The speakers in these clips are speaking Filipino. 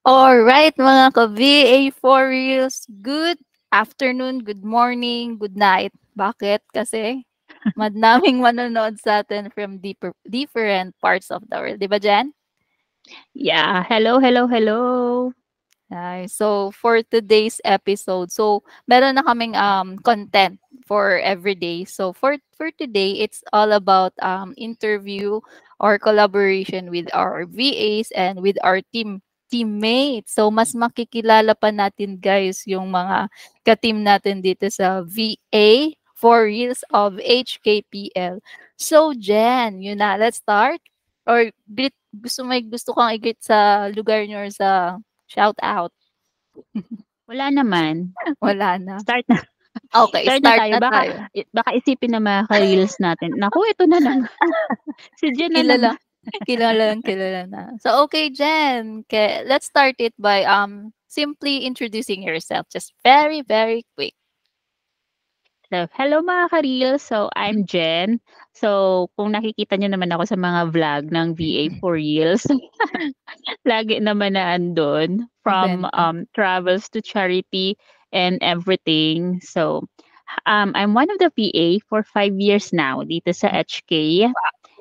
Alright mga ka-VA for reals, good afternoon, good morning, good night. Bakit? Kasi madaming manonood sa atin from different parts of the world. Di ba, Jen? Yeah, hello, hello, hello. Nice. So, for today's episode, so meron na kaming content for every day. So, for today, it's all about interview or collaboration with our VAs and with our teammates. So, mas makikilala pa natin guys yung mga ka-team natin dito sa VA for Reels of HKPL. So, Jen, yun na, let's start. Or gusto kang i sa lugar niyo or sa shout out. Wala naman. Wala na. Start na. Okay, Start na start tayo. na Baka tayo. baka isipin ng mga ka-reels natin, naku, ito na naman. Si Jen na Kilala naman. kilala na. So, okay, Jen, let's start it by simply introducing yourself. Just very, very quick. So, hello mga ka-reels. So, I'm Jen. So, kung nakikita niyo naman ako sa mga vlog ng VA for Reels, lagi naman na andun from Benta. travels to charity and everything. So, I'm one of the VA for 5 years now dito sa HK.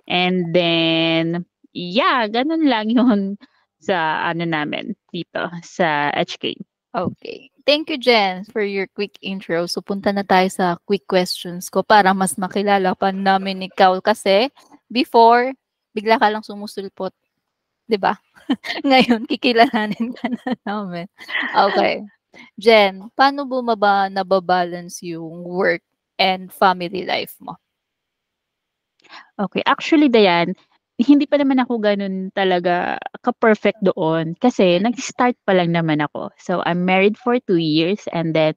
And then, yeah, ganun lang yun sa ano namin dito sa HK. Okay. Thank you, Jen, for your quick intro. So, punta na tayo sa quick questions ko para mas makilala pa namin ikaw. Kasi, before, bigla ka lang sumusulpot, di ba? Ngayon, kikilalanin ka na namin. Okay. Jen, paano mo ba nababalance yung work and family life mo? Okay, actually Dayan, hindi pa naman ako ganun talaga ka-perfect doon kasi Mm, nag-start pa lang naman ako. So, I'm married for 2 years and then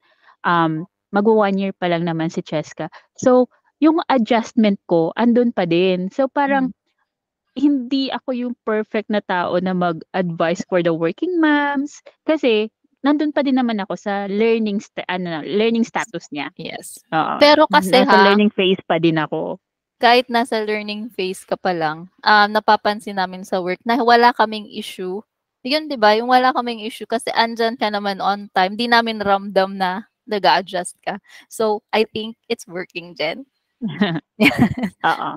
magwa 1 year pa lang naman si Cheska. So, yung adjustment ko andun pa din. So, parang mm, hindi ako yung perfect na tao na mag-advise for the working moms kasi nandun pa din naman ako sa learning status niya. yes. Oo, Pero kasi nasa ha, learning phase pa din ako. kahit nasa learning phase ka pa lang, napapansin namin sa work na wala kaming issue. Yun, 'di ba? Yung wala kaming issue kasi andyan ka naman on time. Di namin ramdam na nag-a-adjust ka. So, I think it's working, Jen. Oo.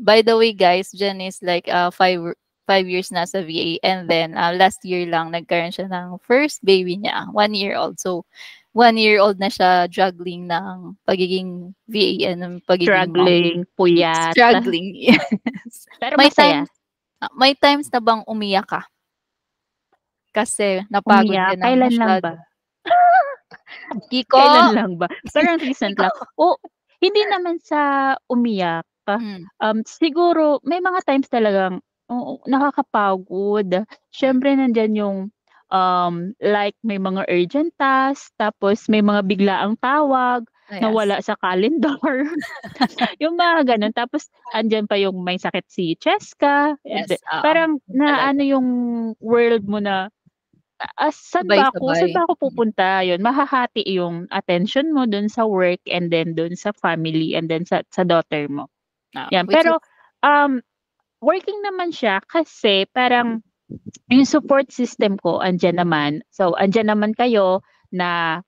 By the way, guys, Jen is like 5 years na sa VA and then last year lang nagkaroon siya ng first baby niya, 1 year old. So, 1 year old na siya juggling ng pagiging VA and ng pagiging mom. Struggling, puyat, Struggling, yes. pero May masaya. times may times na bang umiyak ka kasi napagod ka Umiyak, ng kailan lang masyado? ba? Kiko! Kailan lang ba? Parang recent Kiko! lang. O hindi naman sa umiyak, Hmm, siguro may mga times talagang oo, nakakapagod. hmm. Siyempre nandiyan yung, like may mga urgent tasks, tapos may mga biglaang tawag na Yes. wala sa calendar, yung mga gano'n. Tapos andiyan pa yung may sakit si Cheska, and Yes, oo. parang Yun naano talaga. yung world mo na saan ba Sabay-sabay. ako pupunta, yun mahahati yung attention mo dun sa work and then dun sa family and then sa daughter mo, yan. Which is Pero, um, working naman siya kasi parang yung support system ko andiyan naman. So, andiyan naman kayo na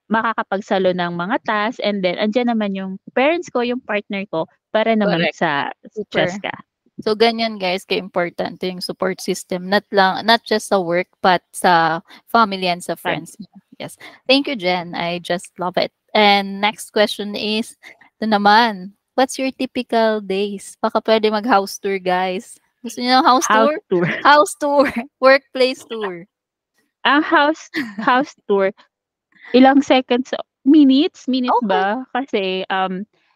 makakapagsalo ng mga tasks and then andiyan naman yung parents ko, yung partner ko para naman correct, sa super. Cheska. So ganyan guys, ka-importante yung support system not just sa work but sa family and sa friends Family. mo. Yes. Thank you, Jen. I just love it. And next question is, ito naman, what's your typical days? Baka pwede mag-house tour, guys. Gusto niyo ng house House tour? tour. House tour. Workplace tour. Ang house tour, ilang seconds, minutes Okay. ba? Kasi,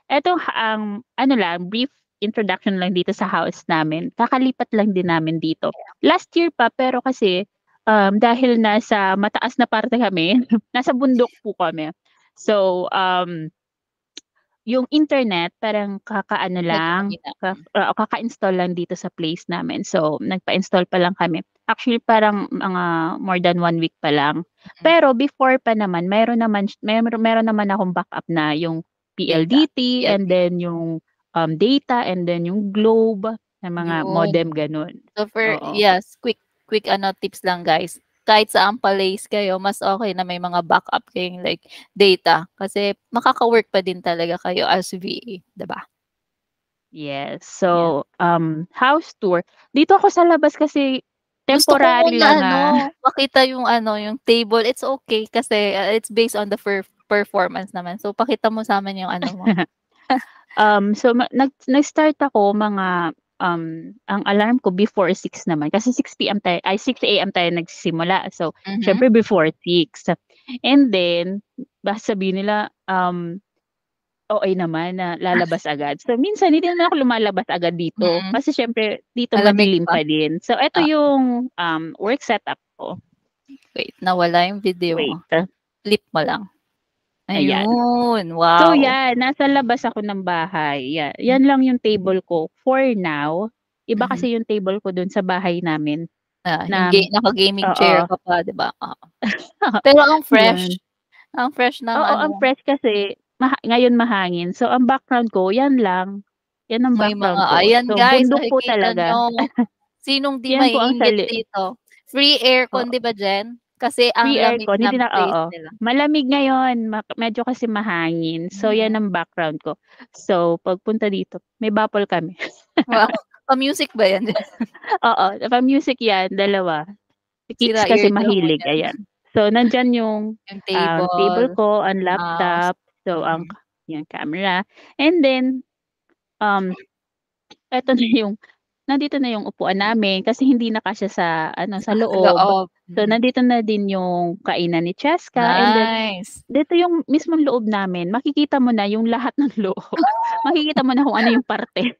eto ang ano lang, brief introduction lang dito sa house namin. Kakalipat lang din namin dito. Last year pa, pero kasi, dahil nasa mataas na parte kami, nasa bundok po kami. So, yung internet parang kakaano Medyo lang, mahina. kaka-install lang dito sa place namin. So, nagpa-install pa lang kami. Actually, parang mga more than 1 week pa lang. Mm, Pero before pa naman, meron naman akong backup na yung data. PLDT and PLD. then yung, data and then yung Globe na mga Yun. modem, gano'n. So for Oo. yes, quick quick tips lang guys. Kahit saan place kayo, mas okay na may mga backup kayong like data kasi makaka-work pa din talaga kayo as VA, 'di ba? Yes. Yeah. So, house tour. Dito ako sa labas kasi Gusto ko temporary muna lang, makita yung yung table. It's okay kasi it's based on the performance naman. So pakita mo sa'min yung mo. So nag-start ako mga, ang alarm ko before 6 naman kasi 6 PM tayo ay 6 AM tayo nagsisimula. So, Mhm. siyempre before 6. And then, baka sabihin nila, OA naman na lalabas agad. So, minsan hindi naman ako lumalabas agad dito Mm. kasi siyempre dito Malamig madilim pa. pa din. So, eto Ah, yung, work setup ko. wait, nawala yung video mo. Wait, Flip mo lang. ayan. Ayun, So, wow. nasa labas ako ng bahay. Yan lang yung table ko for now. Iba Mhm. kasi yung table ko dun sa bahay namin Yung na naka-gaming oo. chair ka pa, 'di ba? Oo. Pero Yun. ang fresh ng Oo, ang fresh kasi ngayon mahangin. So, ang background ko yan lang. Yan ang may mga background ko. ayan So, guys, bundok po nakikita talaga. niyo. Sinong 'di Yan po ang maiinggit dito? Free aircon, 'di ba, Jen? Kasi ang free lamig aircon, hindi ng na place oo. nila. Malamig ngayon, medyo kasi mahangin. So, yan Mm. ang background ko. So, pagpunta dito, may bapol kami. Wow, pa-music ba 'yan? Oo, pa-music yan, dalawa. Si Kicks Sira kasi eardrum mo mahilig, niyan. ayan. So, nandiyan yung, Yung table table, ko, ang mouse, laptop, so ang mm. yung camera, and then, um, eto na yung nandito na yung upuan namin kasi hindi na kasya sa ano, sa Sa loob. loob, So, nandito na din yung kainan ni Cheska and then nice. dito yung mismong loob namin, makikita mo na yung lahat ng loob. Makikita mo na kung ano yung parte.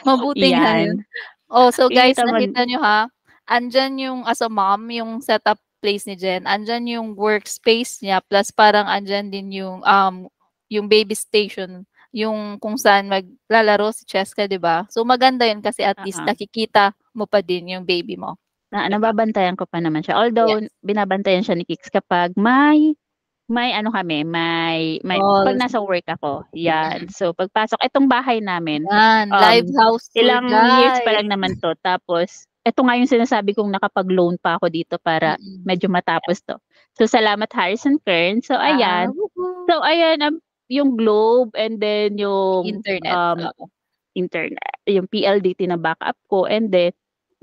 Mabuti nga yun. Yan, Oh, so guys, makikita mo nakita niyo ha, andiyan yung as a mom, yung setup place ni Jen, andiyan yung workspace niya plus parang andiyan din yung baby station, yung kung saan maglalaro si Cheska, 'di ba? So maganda yun kasi at least oo. nakikita mo pa din yung baby mo, 'di ba? Nababantayan ko pa naman siya. Although Yes. binabantayan siya ni Kicks kapag may ano kami, may 'pag Calls, nasa work ako, 'yan. mm. So, pagpasok etong bahay namin, Yan, live house tour ilang years pa guys. lang naman 'to tapos eto nga yung sinasabi kong nakapag-loan pa ako dito para Mm. medyo matapos 'to. So, salamat Harrison Kern. So, ayan. Woohoo. So, ayan, yung globe and then yung, Internet, oo. internet, yung PLDT na backup ko and then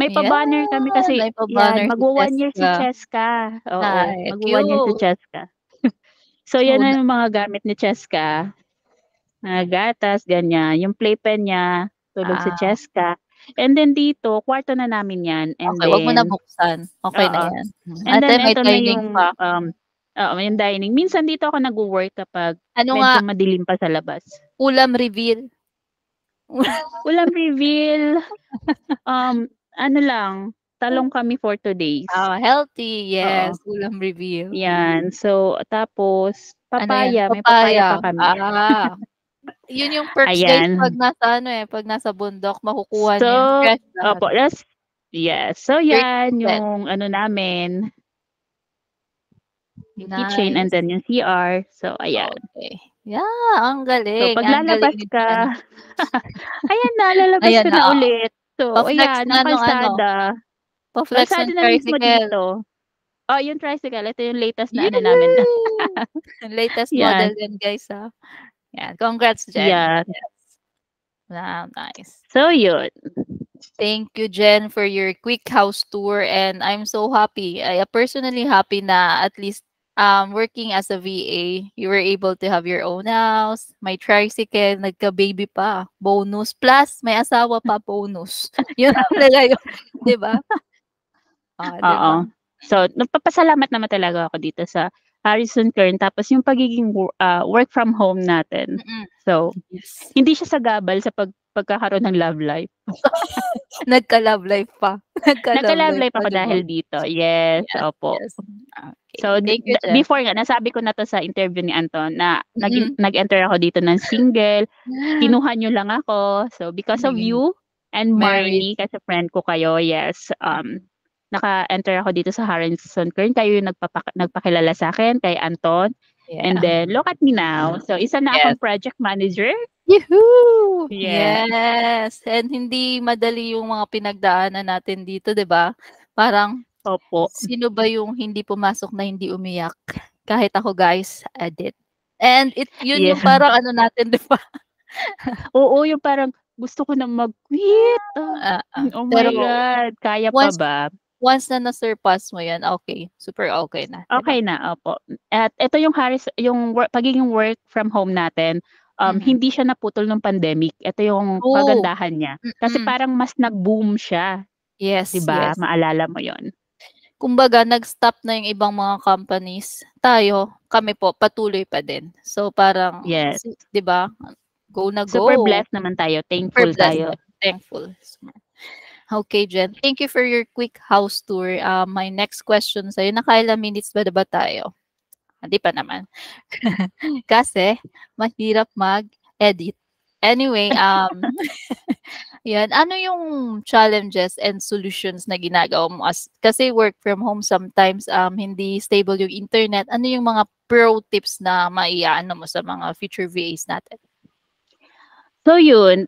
may Yan, pa-banner kami kasi may 'yan, pa-banner si magwa-1 year si Cheska. Cheska, oo, Ay, magwa-1 year si cute. Cheska. So, So, 'yan na yung mga gamit ni Cheska, mga gatas, ganyan. Yung playpen niya, tulog si ah, Cheska. And then dito, kwarto na namin 'yan and okey, 'wag mo na then buksan, okey na oo. 'yan. And Ate then may eto na dining yung, pa. oo, yung dining. Minsan dito ako nagwo-work kapag Ano nga, medyo madilim pa sa labas. ulam reveal. Ulam reveal, ano lang, talong kami for 2 days. Healthy, Oo, yes, ulam reveal. 'yan. So, tapos Ano 'yan, papaya, may papaya pa papaya, kami. yun yung perks guys 'pag Ayan. pag nasa bundok makukuha So, niyo yung fresh lahat. opo, yes. So, 'yan 30%. yung ano namin, yung keychain and Nice, then yung CR. So, ayan. okey. Yeah, So, 'pag ang galing lalabas ni ka, Jen. ayan na, lalabas Ayan ka na, na oo. ulit. So, Pa-flex ayan, ang nga nung kalsada. pa-flex Kalsada nung na mismo tricycle. dito. Oh, yung tricycle, ito yung latest na ano namin. Yay! Latest model Yan, yan guys, Yan, congrats Jen. yan. Yes. Wow, nice. So, yun. Thank you, Jen, for your quick house tour, and I'm so happy. I am personally happy na at least working as a VA, you were able to have your own house, may tricycle, nagka-baby pa, bonus, plus may asawa pa, bonus. Yun ang talaga, 'di ba? 'Di Oo. ba? So, nagpapasalamat naman talaga ako dito sa Harrison Kern tapos yung pagiging work from home natin. Mm. So, Yes. hindi siya sagabal sa pagkakaroon ng love life. Nagka-love life pa. Nagka-love Nagka-love life life pa, ako 'di ba? dahil dito. Yes, Yes, opo. yes. Okay. So, Thank you, Jen. before nga, nasabi ko na 'to sa interview ni Anton na Mm. nag-enter ako dito ng single, kinuha niyo lang ako. So, because of Naging you and married. Marnie, kasi friend ko kayo, yes, naka-enter ako dito sa Harrison Kern. Kayo yung nagpakilala sa'kin kay Anton. And Yeah. then, look at me now. So, isa na Yes. akong project manager. Yahoo! Yeah. Yes, and hindi madali yung mga pinagdaanan natin dito, 'di ba? Parang, Opo. sino ba yung hindi pumasok na hindi umiyak? Kahit ako guys, edit. And yun Yeah. yung parang ano natin, 'di ba? Oo, yung parang gusto ko na mag-quit. Oh my Pero God, kaya pa once ba? once na na-surpass mo yan, okay, super okay na, 'di ba? Okay na, opo. At ito yung pagiging work from home natin, Mhm. hindi siya naputol nung pandemic. Ito yung True. kagandahan niya. Kasi Mm. parang mas nag-boom siya, 'di Yes, ba? yes. Maalala mo 'yon? Kumbaga nag-stop na yung ibang mga companies, kami po patuloy pa din. So parang Yes. 'di ba, go na Super go. blessed naman tayo, Super thankful blessed tayo. and thankful. Okay, Jen. Thank you for your quick house tour. My next question sa'yo, nakailang minutes ba tayo? Hindi pa naman. Kasi mahirap mag-edit. Anyway, 'yan. Ano yung challenges and solutions na ginagawa mo kasi work from home sometimes, hindi stable yung internet. Ano yung mga pro tips na maiaano mo sa mga future VAs natin? So yun,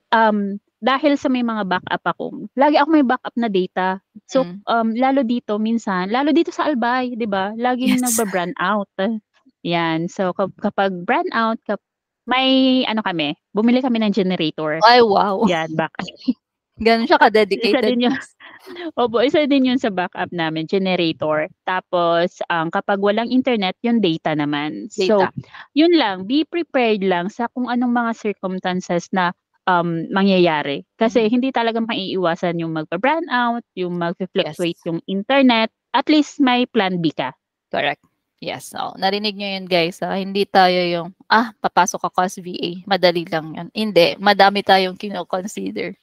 dahil sa may mga backup lagi ako may backup na data. So, Hmm, lalo dito sa Albay, 'di ba, laging yes. nagba-brownout. 'Yan, so kapag brownout may ano kami, bumili kami ng generator, Ay, wow. 'yan backup. Gano'n siya Isa ka-dedicated, din 'yun. guys. Opo, isa din 'yun sa backup namin, generator. Tapos, kapag walang internet, yung data naman. So, Data. 'yun lang, be prepared lang sa kung anong mga circumstances na, mangyayari. Kasi Mhm. hindi talaga maiiwasan yung magba-brownout, yung Yes. magfi-fluctuate yung internet, at least may plan B ka. Correct. Yes, oo, narinig niyo 'yun guys, hindi tayo yung, papasok ako as VA, madali lang 'yun. Hindi, madami tayong kino-consider.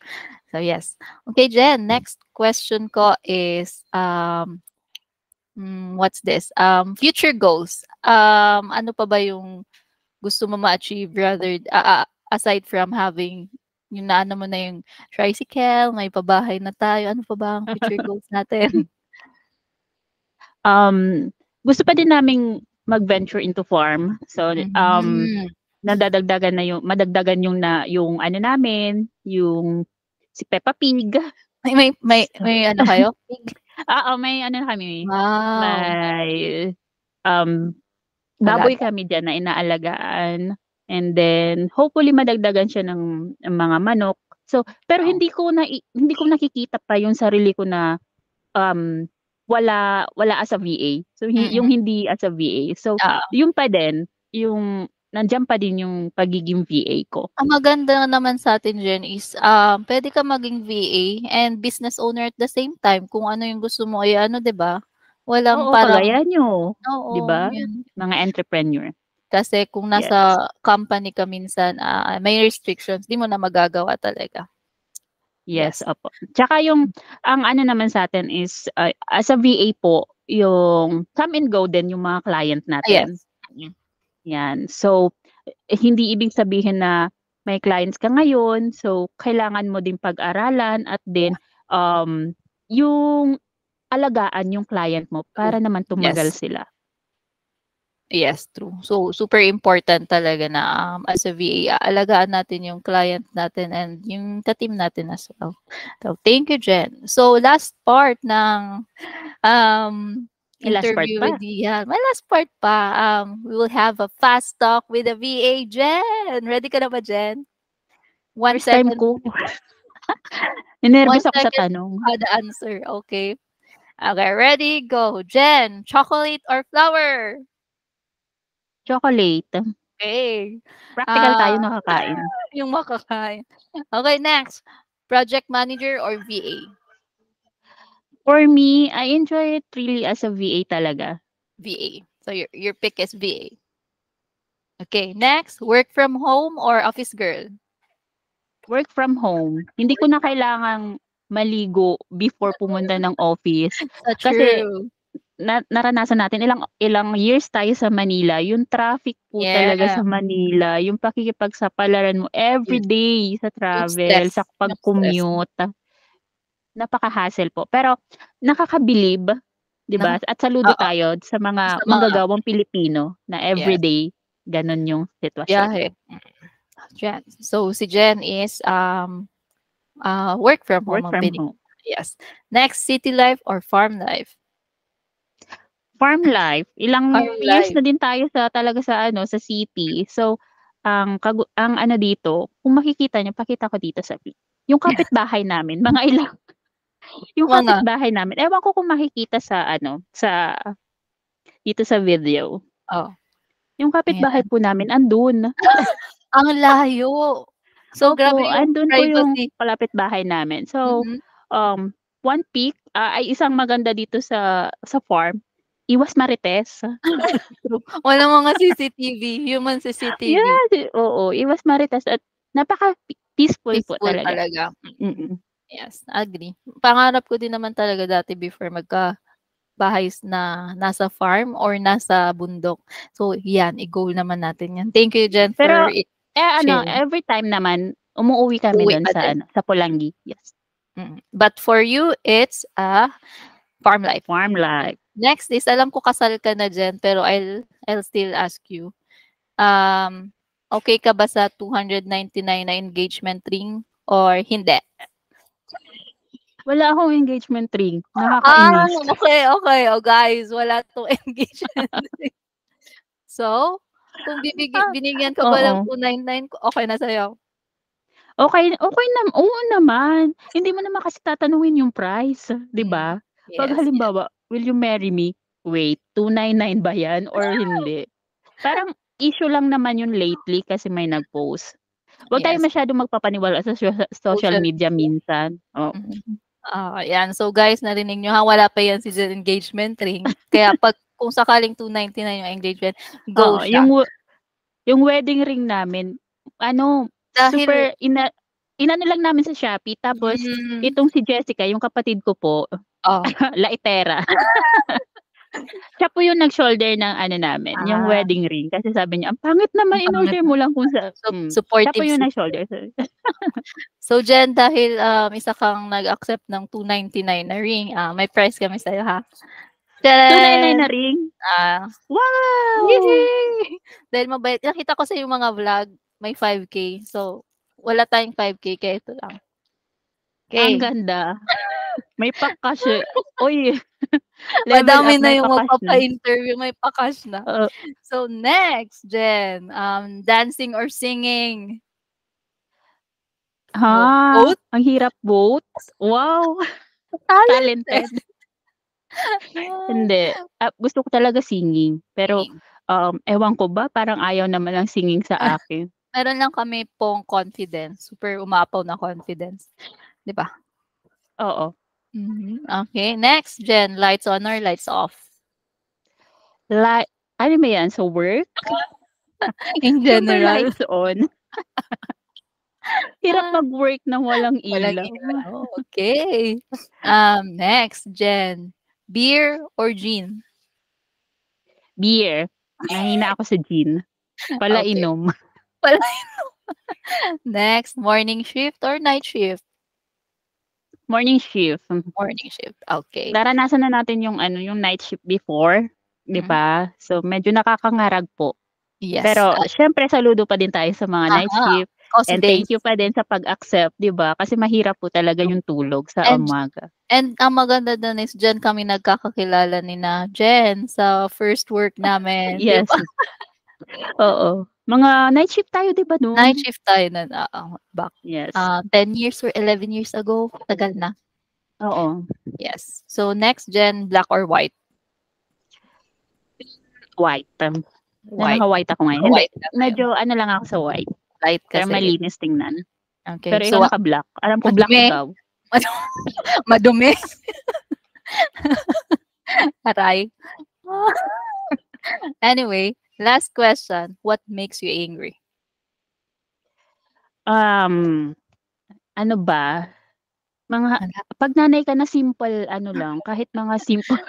So yes. Okay, Jen, next question ko is, what's this? Future goals. Ano pa ba yung gusto mo ma-achieve aside from having yung naano mo na yung tricycle, may pabahay na tayo, ano pa ba ang future goals natin? Um, Gusto pa din naming mag-venture into farm. So, Mhm. madagdagan yung ano namin, yung si Peppa Pig. May ano kayo? Pig? Oo, may ano kami, Wow, may, um, baboy alaga. kami diyan na inaalagaan, and then hopefully madagdagan siya ng mga manok. So, pero Wow. hindi ko nakikita pa yung sarili ko na, um, wala as a VA. So, yung Mm. hindi as a VA. So, Oo. yun pa din, yung nandiyan pa din yung pagiging VA ko. Ang maganda naman sa'tin diyan is, puwede ka maging VA and business owner at the same time kung ano yung gusto mo i-ano, 'di ba? Walang Oo, parang kagaya niyo, 'di oo, ba? 'yun. Mga entrepreneur. Kasi kung Yes. nasa company ka minsan, may restrictions, 'di mo na magagawa talaga. Yes, Yes. opo. Tsaka ang ano naman sa'tin is, as a VA po, yung come and go din yung mga client natin, Yes. Mm. 'yan. So, hindi ibig sabihin na may clients ka ngayon, so kailangan mo din pag-aralan at Yeah, din, yung alagaan yung client mo true. para naman tumagal Yes. sila. Yes, true. So, super important talaga na, as a VA, aalagaan natin yung client natin and yung ka-team natin as well. So, thank you, Jen. So, last part ng, um, May last part interview with pa. Ian. My last part pa, we will have a fast talk with the VA, Jen. Ready ka na ba, Jen? One First time second, ko, one ninerbyos ako sa second tanong. kada answer, okay? Okay, ready, go. Jen, chocolate or flower? Chocolate, Okay. praktikal Ah tayo nakakain. Yung makakain. Okay, next. Project manager or VA? For me, I enjoy it really as a VA talaga. VA. So your pick is VA. Okay, next. Work from home or office girl? Work from home, hindi ko na kailangang maligo before pumunta ng office. So Kasi true. naranasan natin ilang ilang years tayo sa Manila, yung traffic po talaga Yeah. sa Manila, yung pakikipagsapalaran mo Yes. everyday sa Yung travel, sa stress. Yung stress. pag-commute, napaka-hassle po. Pero nakakabilib, 'di Na, ba? At saludo oo. tayo sa mga Sa mga, manggagawang Pilipino na yes, everyday gano'n yung sitwasyon. biyahe. Jen. So si Jen is work from home Work ang from home. Yes. Next, city life or farm life? Farm life, ilang Farm years life. na din tayo sa ano, sa city. So, ang ano dito, kung makikita niyo, pakita ko dito sa yung kapitbahay namin, mga ilang yung Mga kapitbahay namin, ewan ko kung makikita sa ano, dito sa video. oh, Yung kapitbahay ayan. po namin andun. Ang layo. So, grabe Opo, yung andun po yung privacy. kalapitbahay namin. So, Mm. one peak, ay isang maganda dito sa farm, iwas marites. True. Walang mga CCTV, human CCTV. Yes, oo, iwas marites at napaka-peaceful po Peaceful talaga. talaga. Mm. Yes, agree. Pangarap ko din naman talaga dati before bahay na nasa farm or nasa bundok. So, yan, i-goal naman natin yan. Thank you, Jen, Pero, for ano, sharing. every time naman umuuwi kami Uwi dun pa sa din. ano, sa Pulangi. Yes, But for you, it's a farm life. farm life. Next is, alam ko kasal ka na, Jen, pero I'll still ask you. Um, okay ka ba sa 299 na engagement ring or hindi? Wala akong engagement ring, Ah, nakakainis. okay, okay. Oh, guys, wala 'tong engagement ring. So, kung binigyan ka ba ng Oo. 299, okey na sa'yo? Okey okey oo naman. Hindi mo naman kasi tatanungin yung price, 'di Mm. ba? 'Pag Yes, yes. halimbawa, "Will you marry me?" Wait, 299 ba 'yan or hindi? Parang issue lang naman yun lately kasi may nag-post. 'Wag tayo Yes, masyadong magpapaniwala sa social social media media. minsan, oo. Mhm. Yan. So, guys, narinig niyo ha, wala pa yan si Jen engagement ring. Kaya kung sakaling 299 yung engagement, go Oo, siya. yung wedding ring namin ano, Dahil super inano lang namin sa Shopee tapos hmm, itong si Jessica, yung kapatid ko po, oh. laitera. Siya po yung nag-shoulder ng ano namin, yung Ah, wedding ring kasi sabi niya, "Ang pangit naman ang pangit in-order na. mo lang kung So, siya po supportive yung si nag-shoulder So, Jen, dahil, isa kang nag-accept ng 299 na ring, may prize kami sa'yo, ha. 299 na Taran! ring? Ah, Wow! yehey! Dahil mabait nakita ko sa iyong mga vlog, may 5K. So, wala tayong 5K kaya ito lang. Ang Okey. ganda. May pa-cash, eh. Uy, level Madami up, na may yung pa-cash na. magpapa-interview, may pa-cash na. Oo. So, next, Jen, dancing or singing? Both? Ang hirap both? Wow, Talented. talented. Hindi, gusto ko talaga singing, pero, Singing. ewan ko ba parang ayaw naman ng singing sa akin. Meron lang kami pong confidence, super umapaw na confidence, 'di ba? Oo. Okey, next, Jen, lights on or lights off? Like ano ba 'yan, sa work? In Siyempre general? lights on. Hirap Ah, mag-work ng walang walang ilaw. ilaw, okey. Next, Jen, beer or gin? Beer, mahina ako sa gin, Okey, palainom. wala next, morning shift or night shift? Morning shift. Morning shift, okey. Naranasan na natin yung ano, yung night shift before, 'di Mhm, ba? So, medyo nakakangarag po. yes, Pero siyempre saludo pa din tayo sa mga night shift cause and days thank you pa din sa pag-accept, 'di ba? Kasi mahirap po talaga true. yung tulog sa And umaga. ang maganda dun is diyan kami nagkakakilala nina Jen sa first work namin, 'di Yes, ba? oo. Mga night shift tayo 'di ba Night nun? shift tayo nun, back, Yes, 10 years or 11 years ago, tagal na. oo. Yes. So next, Jen, black or white? White, na White. naka-white ako ngayon. Hindi, Naka-white na tayo. medyo ano lang ako sa white, Light pero kasi. malinis tingnan. Okay. Pero ikaw So, naka-black. Alam ko black madumi. ikaw. Madumi. Aray. Anyway, last question. What makes you angry? Um, ano ba, mga Wala. 'pag nanay ka na simple ano lang, kahit mga simple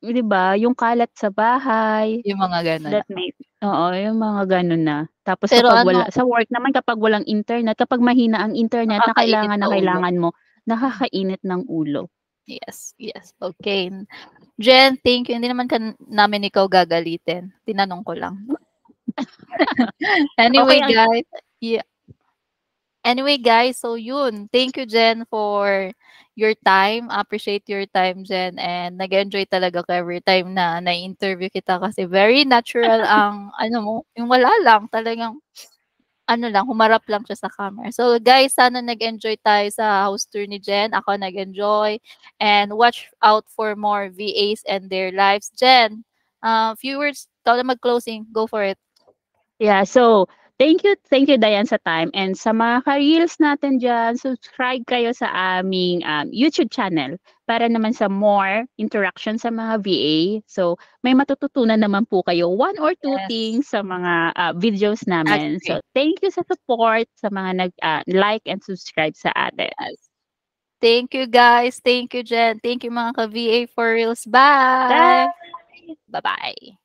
'di ba, yung kalat sa bahay, Yung mga gano'n that na. may oo, yung mga gano'n na. Tapos Pero kapag ano, wala sa work naman kapag walang internet, kapag mahina ang internet nakakainit na sa ulo. kailangan mo, Mm. nakakainit ng ulo. Yes, yes. Okay. Jen, thank you. Hindi naman namin ikaw gagalitin. Tinanong ko lang. Okey Anyway, ang guys, yeah. Anyway, guys, so yun. Thank you, Jen, for your time. Appreciate your time, Jen. And nag-enjoy talaga ko every time na na-interview kita kasi very natural ang ano mo, yung wala lang talagang ano lang, humarap lang siya sa camera. So guys, sana nag-enjoy tayo sa house tour ni Jen. Ako nag-enjoy. And watch out for more VAs and their lives. Jen, few words, ikaw na mag-closing. Go for it. Yeah, so thank you Diane sa time and sa mga ka-reels natin diyan, subscribe kayo sa aming YouTube channel para naman sa more interaction sa mga VA. So may matututunan naman po kayo one or two Yes, things sa mga videos namin. So agree. thank you sa support sa mga nag like and subscribe sa atin. Yes. Thank you, guys. Thank you, Jen. Thank you, mga ka-VA for Reals. Bye! Bye. Bye-bye.